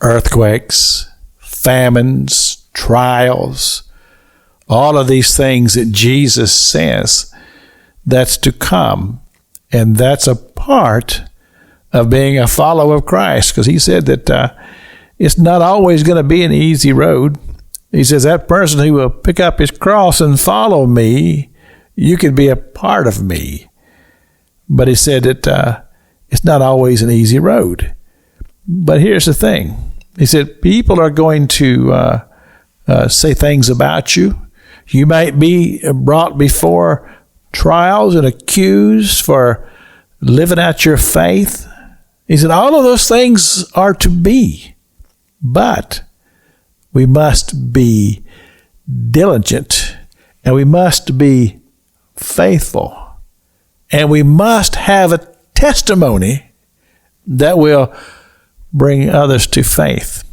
earthquakes, famines, trials, all of these things that Jesus says that's to come. And that's a part of being a follower of Christ, because he said that it's not always going to be an easy road. He says that person who will pick up his cross and follow me, you can be a part of me. But he said that it's not always an easy road. But here's the thing. He said people are going to say things about you. You might be brought before trials and accused for living out your faith. He said all of those things are to be, but we must be diligent, and we must be faithful, and we must have a testimony that will bring others to faith.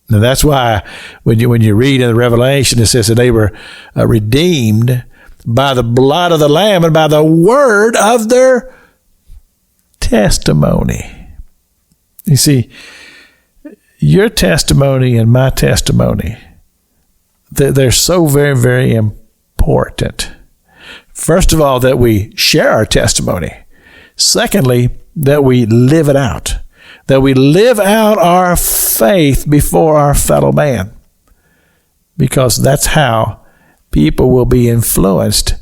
Now that's why when you read in the Revelation, it says that they were redeemed by the blood of the Lamb and by the word of their testimony. You see, your testimony and my testimony, they're so very, very important. First of all, that we share our testimony. Secondly, that we live it out. That we live out our faith before our fellow man. Because that's how people will be influenced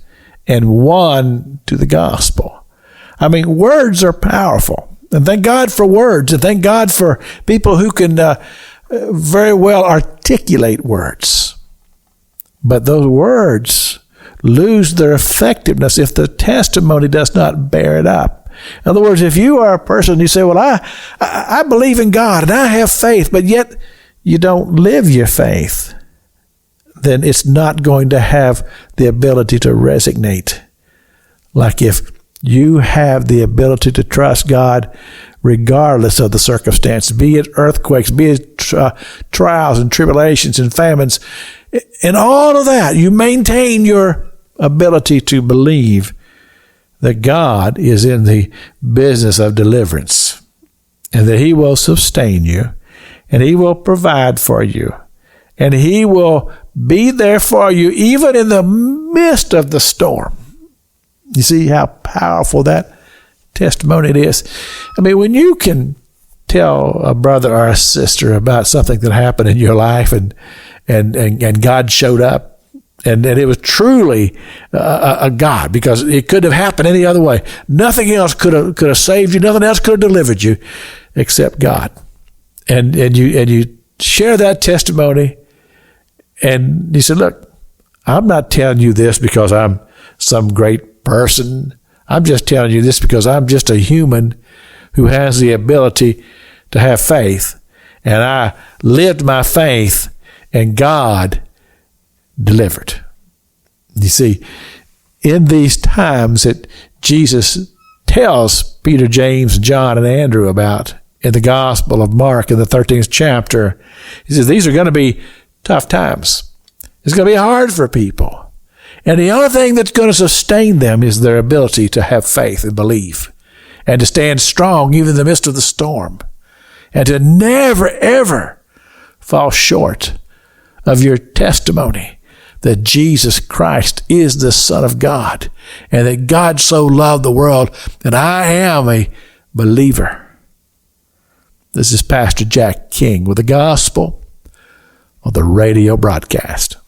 and won to the gospel. I mean, words are powerful. And thank God for words. And thank God for people who can very well articulate words. But those words lose their effectiveness if the testimony does not bear it up. In other words, if you are a person who say, well, I believe in God and I have faith, but yet you don't live your faith, then it's not going to have the ability to resonate. Like if you have the ability to trust God regardless of the circumstances, be it earthquakes, be it trials and tribulations and famines, and all of that, you maintain your ability to believe that God is in the business of deliverance and that he will sustain you and he will provide for you and he will be there for you even in the midst of the storm. You see how powerful that testimony it is? I mean, when you can tell a brother or a sister about something that happened in your life and God showed up, and it was truly a God, because it couldn't have happened any other way. Nothing else could have saved you. Nothing else could have delivered you except God. And you share that testimony, and you said, look, I'm not telling you this because I'm some great person. I'm just telling you this because I'm just a human who has the ability to have faith. And I lived my faith, and God delivered. You see, in these times that Jesus tells Peter, James, John, and Andrew about in the Gospel of Mark in the 13th chapter, he says these are going to be tough times. It's going to be hard for people. And the only thing that's going to sustain them is their ability to have faith and believe and to stand strong even in the midst of the storm and to never, ever fall short of your testimony that Jesus Christ is the Son of God and that God so loved the world that I am a believer. This is Pastor Jack King with the Gospel on the radio broadcast.